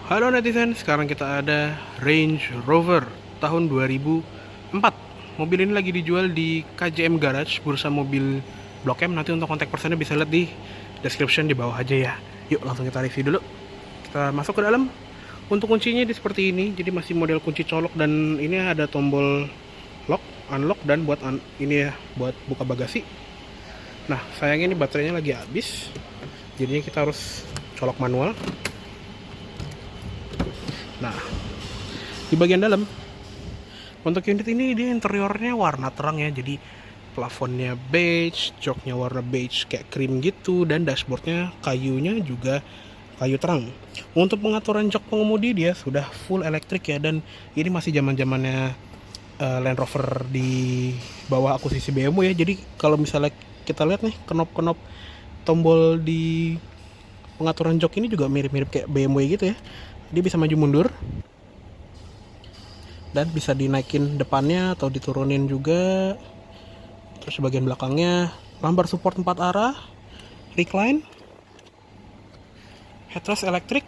Halo netizen, sekarang kita ada Range Rover tahun 2004. Mobil ini lagi dijual di KJM Garage, bursa mobil Blok M. Nanti untuk kontak personnya bisa lihat di description di bawah aja ya. Yuk langsung kita review dulu. Kita masuk ke dalam. Untuk kuncinya seperti ini, jadi masih model kunci colok dan ini ada tombol lock, unlock dan buat ini ya, buat buka bagasi. Nah, sayangnya ini baterainya lagi habis. Jadinya kita harus colok manual. Nah, di bagian dalam untuk unit ini dia interiornya warna terang ya, jadi plafonnya beige, joknya warna beige kayak krim gitu, dan dashboardnya kayunya juga kayu terang. Untuk pengaturan jok pengemudi dia sudah full elektrik ya, dan ini masih zaman-zamannya Land Rover di bawah akuisisi BMW ya. Jadi kalau misalnya kita lihat nih knop-knop tombol di pengaturan jok ini juga mirip-mirip kayak BMW gitu ya. Dia bisa maju mundur dan bisa dinaikin depannya atau diturunin juga. Terus bagian belakangnya lumbar support 4 arah, recline, headrest elektrik,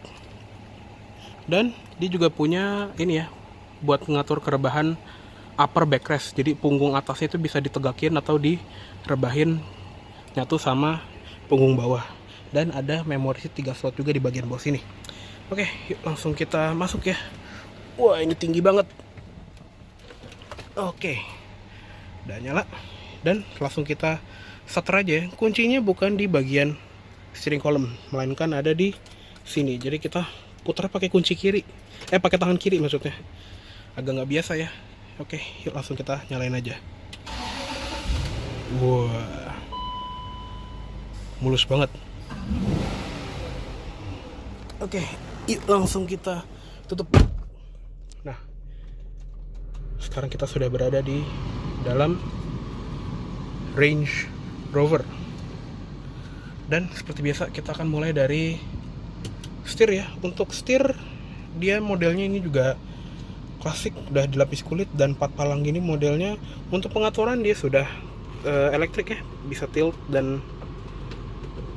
dan dia juga punya ini ya buat mengatur kerebahan upper backrest. Jadi punggung atasnya itu bisa ditegakin atau direbahin nyatu sama punggung bawah. Dan ada memori 3 slot juga di bagian bawah sini. Oke, yuk langsung kita masuk ya. Wah, ini tinggi banget. Oke, udah nyala. Dan langsung kita starter aja ya. Kuncinya bukan di bagian steering column, melainkan ada di sini. Jadi kita putar pakai kunci kiri. Pakai tangan kiri maksudnya. Agak nggak biasa ya. Oke, yuk langsung kita nyalain aja. Wah, mulus banget. Oke, yuk langsung kita tutup. Nah, sekarang kita sudah berada di dalam Range Rover. Dan seperti biasa kita akan mulai dari setir ya. Untuk setir dia modelnya ini juga klasik, udah dilapis kulit dan 4 palang gini modelnya. Untuk pengaturan dia sudah elektrik ya, bisa tilt dan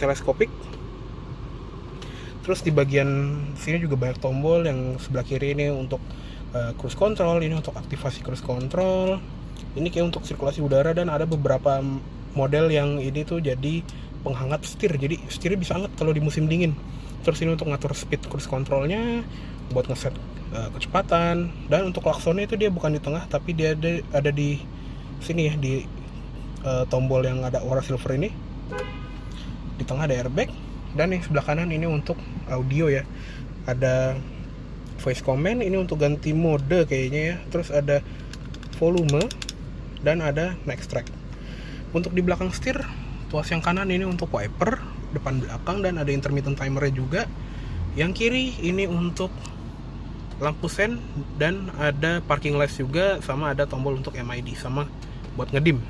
teleskopik. Terus di bagian sini juga banyak tombol. Yang sebelah kiri ini untuk cruise control, ini untuk aktivasi cruise control, ini kayak untuk sirkulasi udara, dan ada beberapa model yang ini tuh jadi penghangat setir, jadi setirnya bisa hangat kalau di musim dingin. Terus ini untuk ngatur speed cruise controlnya, buat ngeset kecepatan, dan untuk klaksonnya itu dia bukan di tengah tapi dia ada di sini ya, di tombol yang ada warna silver ini. Di tengah ada airbag, dan yang sebelah kanan ini untuk audio ya, ada voice command, ini untuk ganti mode kayaknya ya. Terus ada volume dan ada next track. Untuk di belakang setir, tuas yang kanan ini untuk wiper depan belakang dan ada intermittent timernya juga. Yang kiri ini untuk lampu sen dan ada parking lights juga, sama ada tombol untuk MID sama buat ngedim.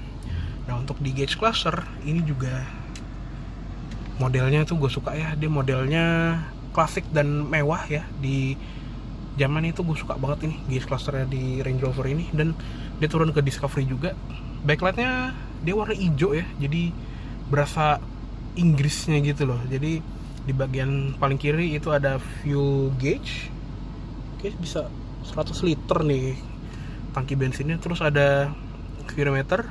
Nah, untuk di gauge cluster ini juga modelnya tuh gue suka ya, dia modelnya klasik dan mewah ya. Di zaman itu gue suka banget ini gauge clusternya di Range Rover ini, dan dia turun ke Discovery juga. Backlightnya dia warna hijau ya, jadi berasa Inggrisnya gitu loh. Jadi di bagian paling kiri itu ada fuel gauge. Oke, bisa 100 liter nih tangki bensinnya. Terus ada speedometer,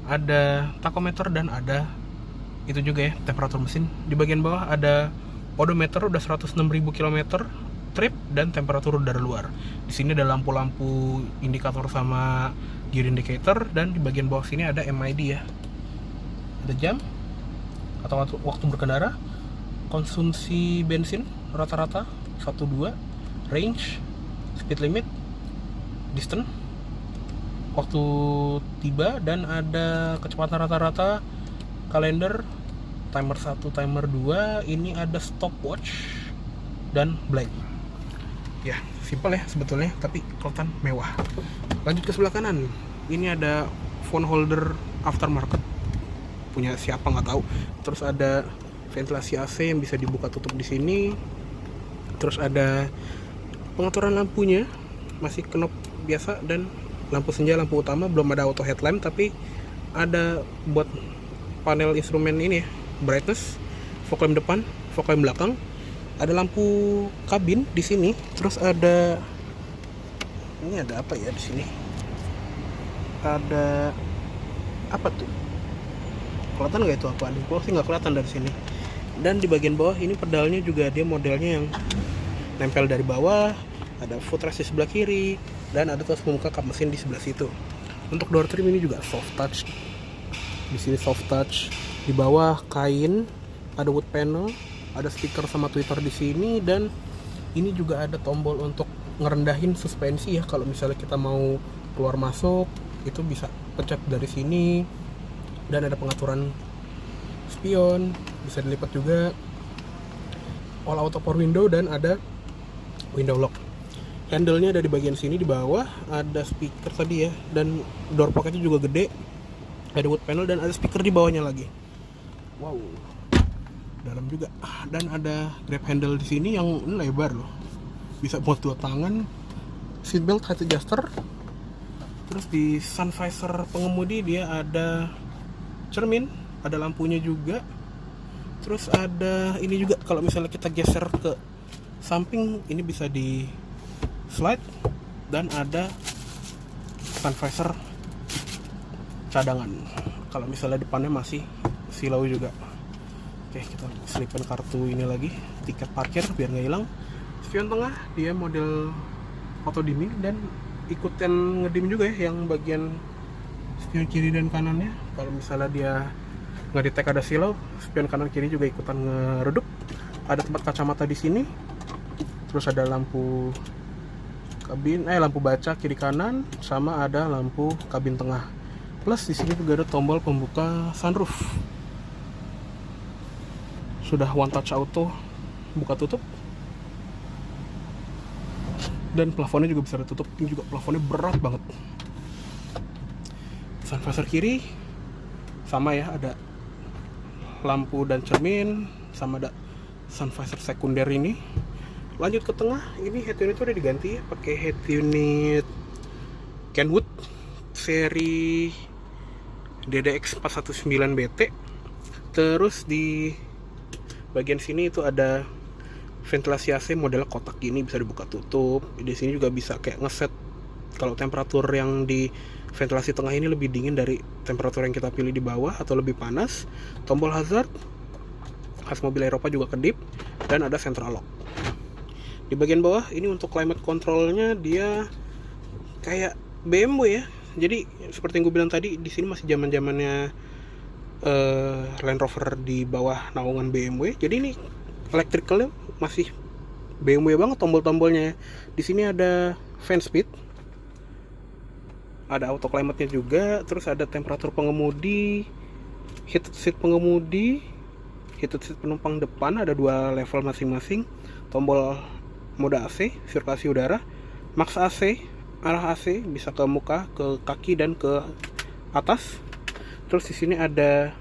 ada tachometer, dan ada itu juga ya temperatur mesin. Di bagian bawah ada odometer, udah 106.000 km trip dan temperatur udara luar. Di sini ada lampu-lampu indikator sama gear indicator, dan di bagian bawah sini ada MID ya. Ada jam atau waktu berkendara, konsumsi bensin rata-rata 12, range, speed limit, distance, waktu tiba, dan ada kecepatan rata-rata, kalender, timer 1, timer 2, ini ada stopwatch dan blank. Ya, simple ya sebetulnya, tapi kelihatan mewah. Lanjut ke sebelah kanan. Ini ada phone holder aftermarket, punya siapa nggak tahu. Terus ada ventilasi AC yang bisa dibuka tutup di sini. Terus ada pengaturan lampunya, masih knob biasa, dan lampu senja, lampu utama. Belum ada auto headlamp, tapi ada buat panel instrumen ini ya, brightness, fog lamp depan, fog lamp belakang, Ada lampu kabin di sini, terus ada ini ada apa ya di sini? Ada apa tuh? Kelihatan nggak itu apaan? Gua sih nggak kelihatan dari sini. Dan di bagian bawah ini pedalnya juga dia modelnya yang nempel dari bawah, ada footrest di sebelah kiri, dan ada tuas pembuka kap mesin di sebelah situ. Untuk door trim ini juga soft touch. Di sini soft touch, di bawah kain, ada wood panel, ada stiker sama Twitter di sini, dan ini juga ada tombol untuk ngerendahin suspensi ya. Kalau misalnya kita mau keluar masuk, itu bisa pencet dari sini. Dan ada pengaturan spion, bisa dilipat juga, all auto power window, dan ada window lock. Handle-nya ada di bagian sini, di bawah ada speaker tadi ya, dan door pocketnya juga gede, ada wood panel, dan ada speaker di bawahnya lagi. Wow, dalam juga. Dan ada grab handle di sini yang lebar loh, bisa buat 2 tangan. Seatbelt height adjuster. Terus di sun visor pengemudi dia ada cermin, ada lampunya juga. Terus ada ini juga, kalau misalnya kita geser ke samping ini bisa di slide, dan ada sun visor cadangan kalau misalnya depannya masih silau juga. Oke, kita selipin kartu ini lagi, tiket parkir biar nggak hilang. Spion tengah dia model auto dimming, dan ikutan ngedim juga ya yang bagian spion kiri dan kanannya. Kalau misalnya dia nggak detect ada silau, spion kanan kiri juga ikutan ngeredup. Ada tempat kacamata di sini. Terus ada lampu kabin, lampu baca kiri kanan, sama ada lampu kabin tengah. Plus di sini juga ada tombol pembuka sunroof. Sudah one touch auto buka tutup. Dan plafonnya juga bisa ditutup. Ini juga plafonnya berat banget. Sun visor kiri sama ya, ada lampu dan cermin, sama ada sun visor sekunder ini. Lanjut ke tengah, ini head unit udah diganti ya, pakai head unit Kenwood seri DDX 419BT. Terus di bagian sini itu ada ventilasi AC model kotak gini, bisa dibuka tutup. Di sini juga bisa kayak ngeset kalau temperatur yang di ventilasi tengah ini lebih dingin dari temperatur yang kita pilih di bawah atau lebih panas. Tombol hazard khas mobil Eropa juga kedip, dan ada central lock. Di bagian bawah ini untuk climate controlnya dia kayak BMW ya. Jadi seperti yang gue bilang tadi, di sini masih zaman-zamannya Land Rover di bawah naungan BMW. Jadi ini electricalnya masih BMW banget tombol-tombolnya ya. Di sini ada fan speed, ada auto climate-nya juga, terus ada temperatur pengemudi, heated seat pengemudi, heated seat penumpang depan, ada 2 level masing-masing, tombol mode AC, sirkulasi udara, max AC, arah AC bisa ke muka, ke kaki, dan ke atas. Terus di sini ada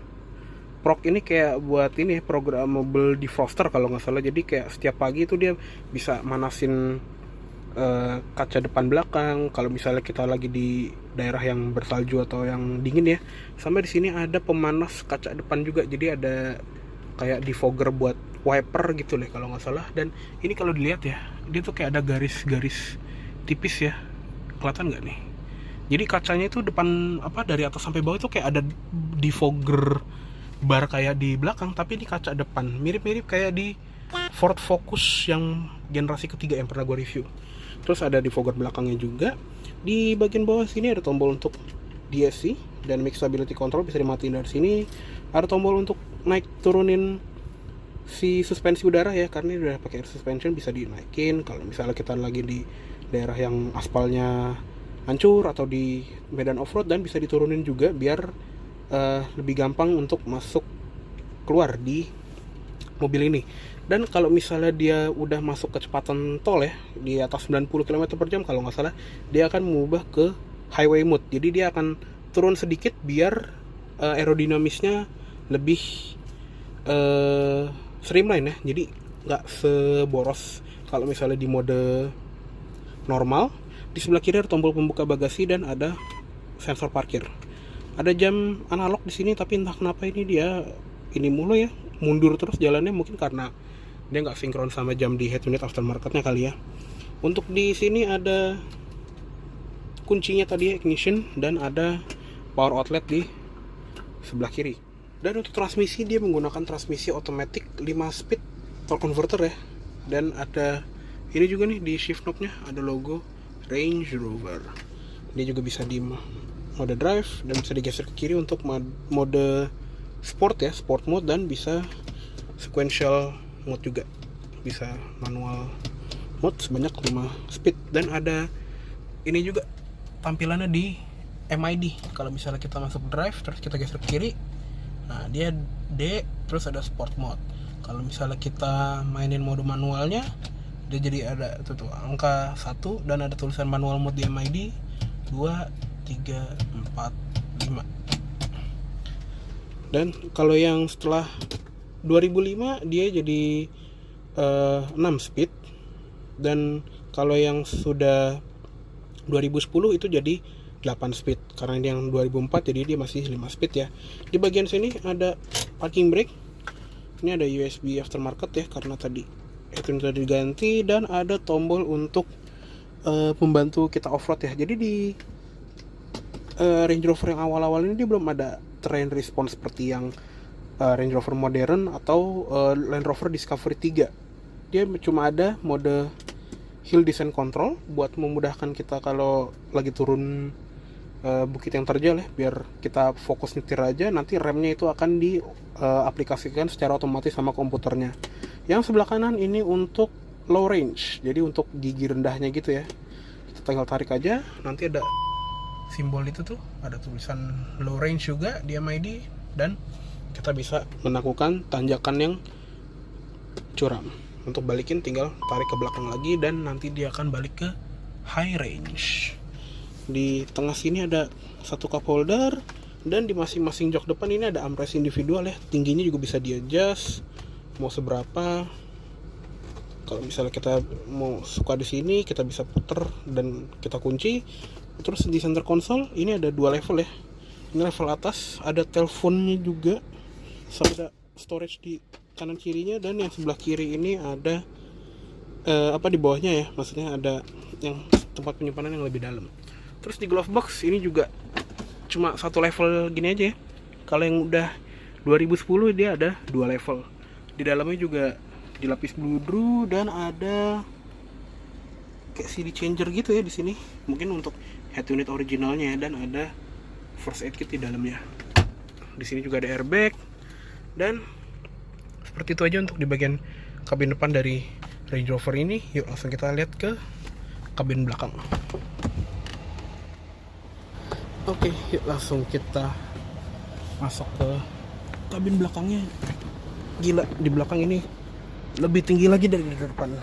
Proc, ini kayak buat ini programmable defroster kalau nggak salah. Jadi kayak setiap pagi itu dia bisa manasin kaca depan belakang kalau misalnya kita lagi di daerah yang bersalju atau yang dingin ya. Sama di sini ada pemanas kaca depan juga. Jadi ada kayak defogger buat wiper gitu lah kalau nggak salah. Dan ini kalau dilihat ya, dia tuh kayak ada garis-garis tipis ya. Kelihatan nggak nih? Jadi kacanya itu depan dari atas sampai bawah itu kayak ada defogger bar kayak di belakang, tapi di kaca depan mirip-mirip kayak di Ford Focus yang generasi ketiga yang pernah gue review. Terus ada defogger belakangnya juga. Di bagian bawah sini ada tombol untuk DSC dan Mix Stability Control, bisa dimatiin dari sini. Ada tombol untuk naik turunin si suspensi udara ya, karena ini udah pakai air suspension, bisa dinaikin kalau misalnya kita lagi di daerah yang aspalnya hancur atau di medan off-road, dan bisa diturunin juga biar lebih gampang untuk masuk keluar di mobil ini. Dan kalau misalnya dia udah masuk kecepatan tol ya, di atas 90 km/jam kalau nggak salah, dia akan mengubah ke highway mode. Jadi dia akan turun sedikit biar aerodinamisnya lebih streamline ya. Jadi nggak seboros kalau misalnya di mode normal. Di sebelah kiri ada tombol pembuka bagasi dan ada sensor parkir. Ada jam analog di sini, tapi entah kenapa ini dia mulu ya, mundur terus jalannya, mungkin karena dia nggak sinkron sama jam di head unit aftermarketnya kali ya. Untuk di sini ada kuncinya tadi ya, ignition, dan ada power outlet di sebelah kiri. Dan untuk transmisi dia menggunakan transmisi otomatis 5 speed torque converter ya. Dan ada ini juga nih di shift knob-nya ada logo Range Rover. Dia juga bisa di mode drive dan bisa digeser ke kiri untuk mode sport ya, sport mode, dan bisa sequential mode juga. Bisa manual mode sebanyak 5 speed. Dan ada ini juga tampilannya di MID. Kalau misalnya kita masuk drive terus kita geser ke kiri, nah dia D, terus ada sport mode. Kalau misalnya kita mainin mode manualnya, dia jadi ada tuh angka 1 dan ada tulisan manual mode di MID 2, 3, 4, 5. Dan kalau yang setelah 2005 dia jadi 6 speed. Dan kalau yang sudah 2010 itu jadi 8 speed. Karena ini yang 2004 jadi dia masih 5 speed ya. Di bagian sini ada parking brake. Ini ada USB aftermarket ya, karena tadi itu sudah diganti. Dan ada tombol untuk membantu kita off-road ya. Jadi di Range Rover yang awal-awal ini dia belum ada terrain response seperti yang Range Rover modern atau Land Rover Discovery 3. Dia cuma ada mode hill descent control buat memudahkan kita kalau lagi turun bukit yang terjal ya, biar kita fokus nyetir aja. Nanti remnya itu akan diaplikasikan secara otomatis sama komputernya. Yang sebelah kanan ini untuk low range, jadi untuk gigi rendahnya gitu ya. Kita tinggal tarik aja, nanti ada simbol itu tuh, ada tulisan low range juga di MID, dan kita bisa menaklukkan tanjakan yang curam. Untuk balikin tinggal tarik ke belakang lagi, dan nanti dia akan balik ke high range. Di tengah sini ada satu cup holder, dan di masing-masing jok depan ini ada armrest individual ya. Tingginya juga bisa di adjust mau seberapa. Kalau misalnya kita mau suka di sini, kita bisa puter dan kita kunci. Terus di center console ini ada 2 level ya. Ini level atas, ada teleponnya juga, sama ada storage di kanan kirinya. Dan yang sebelah kiri ini ada di bawahnya ya, maksudnya ada yang tempat penyimpanan yang lebih dalam. Terus di glove box ini juga cuma satu level gini aja ya. Kalau yang udah 2010 dia ada 2 level. Di dalamnya juga dilapis bludru, dan ada kayak CD changer gitu ya di sini. Mungkin untuk head unit originalnya ya, dan ada first aid kit di dalamnya. Di sini juga ada airbag. Dan seperti itu aja untuk di bagian kabin depan dari Range Rover ini. Yuk langsung kita lihat ke kabin belakang. Oke, yuk langsung kita masuk ke kabin belakangnya. Gila, di belakang ini lebih tinggi lagi dari di depan.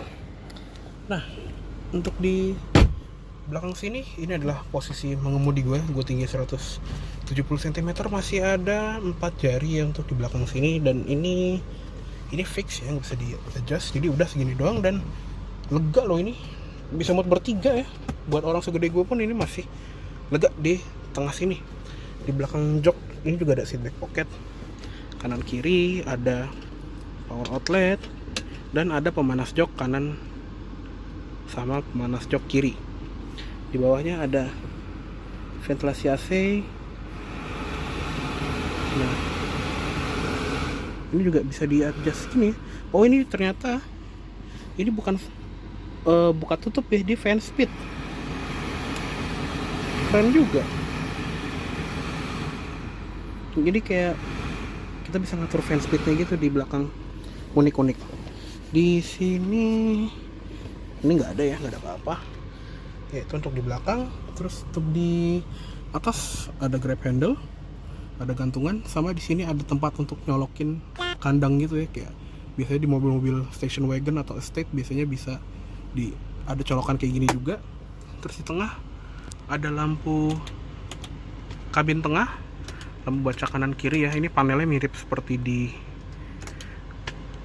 Nah, untuk di belakang sini, ini adalah posisi mengemudi gue tinggi 170 cm, masih ada 4 jari ya untuk di belakang sini. Dan ini fix ya, nggak bisa di adjust, jadi udah segini doang. Dan lega loh, ini bisa muat bertiga ya. Buat orang segede gue pun ini masih lega di tengah sini. Di belakang jok ini juga ada seat back pocket, kanan kiri ada power outlet, dan ada pemanas jok kanan sama pemanas jok kiri. Di bawahnya ada ventilasi AC. Nah, ini juga bisa di adjust gini. Oh, ini ternyata ini bukan buka tutup ya, di fan speed. Keren juga. Jadi kayak kita bisa ngatur fan speednya gitu di belakang, unik-unik. Di sini ini nggak ada apa-apa. Ya, itu untuk di belakang. Terus untuk di atas ada grab handle, ada gantungan, sama di sini ada tempat untuk nyolokin kandang gitu ya, kayak biasanya di mobil-mobil station wagon atau estate biasanya bisa ada colokan kayak gini juga. Terus di tengah ada lampu kabin tengah, lampu baca kanan kiri ya. Ini panelnya mirip seperti di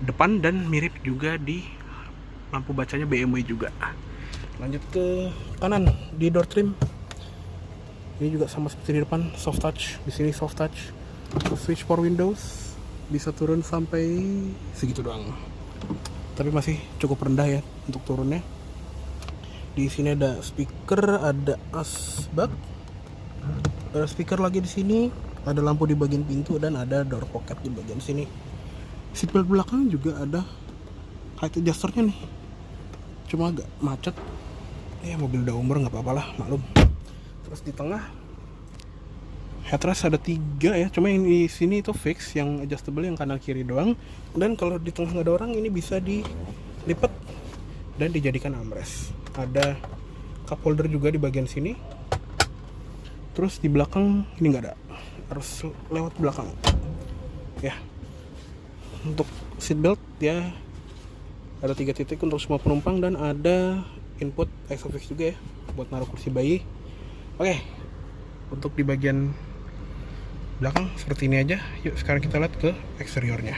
depan dan mirip juga di lampu bacanya BMW juga. Lanjut ke kanan, di door trim ini juga sama seperti di depan, soft touch. Di sini soft touch, switch for windows, bisa turun sampai segitu doang. tapi masih cukup rendah ya untuk turunnya. Di sini ada speaker, ada asbak, ada speaker lagi di sini, ada lampu di bagian pintu, dan ada door pocket di bagian sini. Seatbelt belakang juga ada height adjusternya nih, cuma agak macet ya, mobil udah umur nggak apa-apa lah, maklum. Terus di tengah headrest ada 3 ya, cuma yang di sini itu fix, yang adjustable yang kanan kiri doang. Dan kalau di tengah nggak ada orang, ini bisa dilipat dan dijadikan armrest. Ada cup holder juga di bagian sini. Terus di belakang ini nggak ada, harus lewat belakang ya. Untuk seatbelt ya ada 3 titik untuk semua penumpang, dan ada input Isofix juga ya buat naruh kursi bayi. Oke, untuk di bagian belakang seperti ini aja. Yuk sekarang kita lihat ke eksteriornya.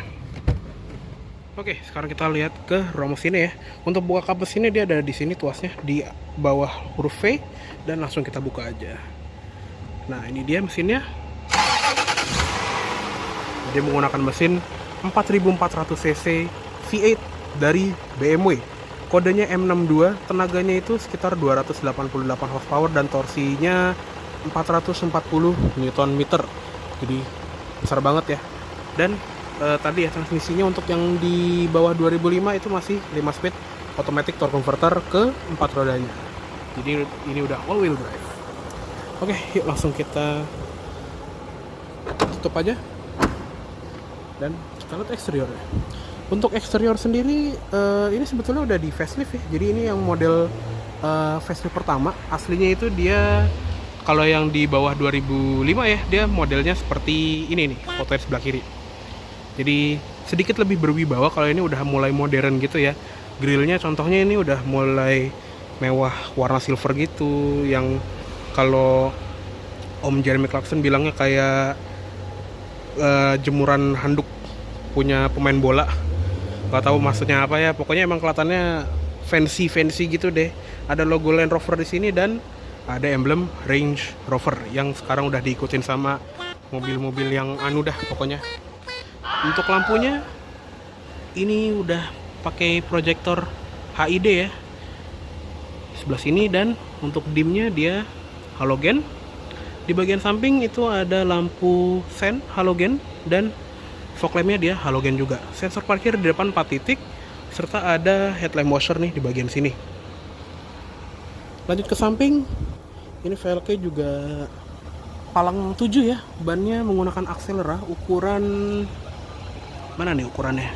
Oke, sekarang kita lihat ke ruang mesinnya ya. Untuk buka kap mesinnya dia ada di sini tuasnya, di bawah huruf V, dan langsung kita buka aja. Nah, ini dia mesinnya. Dia menggunakan mesin 4400 cc V8 dari BMW. Kodenya M62, tenaganya itu sekitar 288 horsepower dan torsinya 440 Nm. Jadi besar banget ya. Dan tadi ya transmisinya untuk yang di bawah 2005 itu masih 5 speed automatic torque converter ke 4 rodanya. Jadi ini udah all wheel drive. Oke, yuk langsung kita tutup aja dan kita lihat eksteriornya. Untuk eksterior sendiri ini sebetulnya udah di facelift ya. Jadi ini yang model facelift pertama. Aslinya itu dia kalau yang di bawah 2005 ya, dia modelnya seperti ini nih, foto sebelah kiri. Jadi sedikit lebih berwibawa. Kalau ini udah mulai modern gitu ya. Grillnya contohnya ini udah mulai mewah, warna silver gitu, yang kalau Om Jeremy Clarkson bilangnya kayak jemuran handuk punya pemain bola. Gak tahu maksudnya apa ya, pokoknya emang kelihatannya fancy gitu deh. Ada logo Land Rover di sini dan ada emblem Range Rover yang sekarang udah diikutin sama mobil-mobil yang anu dah pokoknya. Untuk lampunya ini udah pakai proyektor HID ya sebelah sini, dan untuk dimnya dia halogen. Di bagian samping itu ada lampu sen halogen, dan fog lampnya dia halogen juga. Sensor parkir di depan 4 titik, serta ada headlamp washer nih di bagian sini. Lanjut ke samping, ini velgnya juga palang 7 ya. Bannya menggunakan Axelera ukuran, mana nih ukurannya?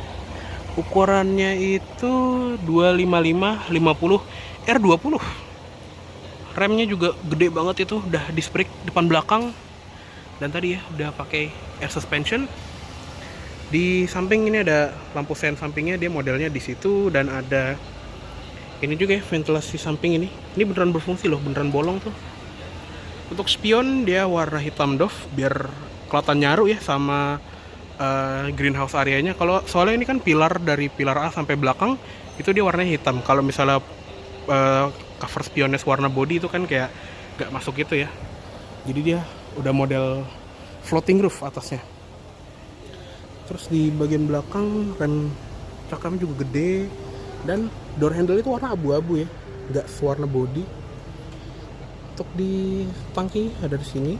Ukurannya itu 255/50 R20. Remnya juga gede banget, itu udah disc brake depan belakang. Dan tadi ya udah pakai air suspension. Di samping ini ada lampu sen sampingnya, dia modelnya di situ, dan ada ini juga ya ventilasi samping ini. Ini beneran berfungsi loh, beneran bolong tuh. Untuk spion dia warna hitam doff biar kelihatan nyaru ya sama greenhouse areanya. Kalau soalnya ini kan pilar dari pilar A sampai belakang itu dia warnanya hitam. Kalau misalnya cover spionnya warna body itu kan kayak gak masuk gitu ya. Jadi dia udah model floating roof atasnya. Terus di bagian belakang rem cakram juga gede, dan door handle itu warna abu-abu ya, nggak warna body. Untuk di tangki ada di sini,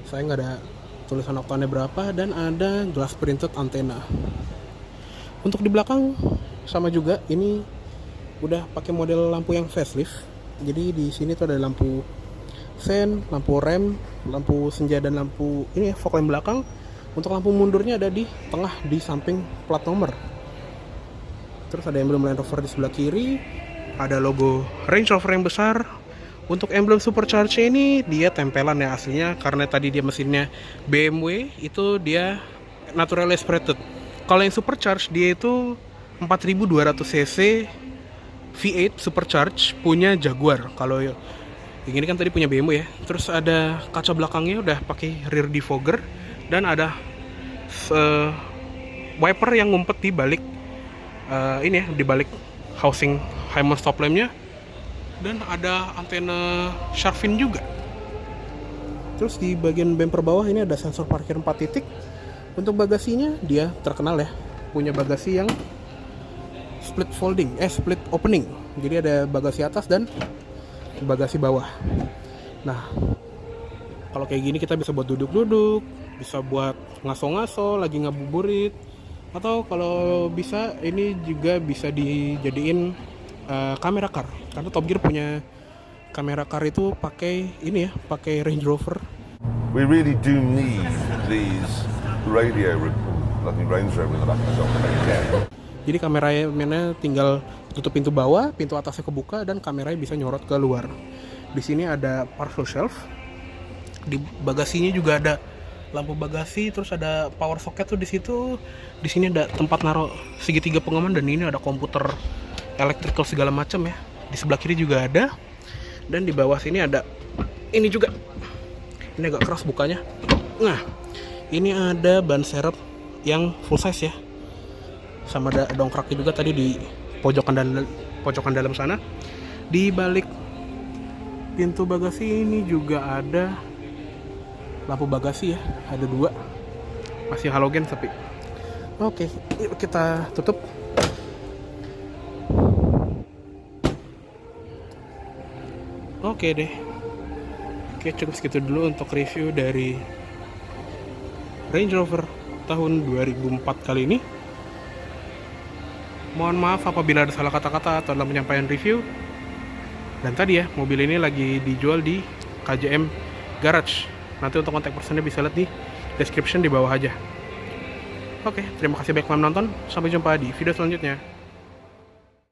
saya nggak ada tulisan oktannya berapa, dan ada glass printed antena. Untuk di belakang sama juga, ini udah pakai model lampu yang facelift. Jadi di sini tuh ada lampu sen, lampu rem, lampu senja, dan lampu ini ya, fog lamp belakang. Untuk lampu mundurnya ada di tengah di samping plat nomor. Terus ada emblem Land Rover di sebelah kiri, ada logo Range Rover yang besar. Untuk emblem supercharge ini dia tempelan ya aslinya, karena tadi dia mesinnya BMW itu dia naturally aspirated. Kalau yang supercharge dia itu 4200 cc V8 supercharge punya Jaguar. Kalau yang ini kan tadi punya BMW ya. Terus ada kaca belakangnya udah pakai rear defogger, dan ada wiper yang ngumpet di balik ini ya, di balik housing Hymer stop lampnya, dan ada antena shark fin juga. Terus di bagian bumper bawah ini ada sensor parkir 4 titik. Untuk bagasinya dia terkenal ya, punya bagasi yang split opening. Jadi ada bagasi atas dan bagasi bawah. Nah, kalau kayak gini kita bisa buat duduk-duduk, bisa buat ngaso-ngaso lagi ngabuburit, atau kalau bisa ini juga bisa dijadiin kamera car. Karena Top Gear punya kamera car itu pakai ini ya, pakai Range Rover. We really do need these radio Range Rover in the back of the. Jadi kameranya tinggal tutup pintu bawah, pintu atasnya kebuka, dan kameranya bisa nyorot ke luar. Di sini ada parcel shelf. Di bagasinya juga ada lampu bagasi, terus ada power socket tuh di situ. Di sini ada tempat naruh segitiga pengaman, dan ini ada komputer electrical segala macam ya. Di sebelah kiri juga ada. Dan di bawah sini ada ini juga. Ini agak keras bukanya. Nah, ini ada ban serep yang full size ya. Sama ada dongkraknya juga tadi di pojokan dalam sana. Di balik pintu bagasi ini juga ada lampu bagasi ya, ada 2, masih halogen sepi. Oke, yuk kita tutup. Oke deh, oke, cukup segitu dulu untuk review dari Range Rover tahun 2004 kali ini. Mohon maaf apabila ada salah kata-kata atau dalam penyampaian review. Dan tadi ya, mobil ini lagi dijual di KJM Garage. Nanti untuk kontak personnya bisa lihat di description di bawah aja. Oke, terima kasih banyak telah menonton. Sampai jumpa di video selanjutnya.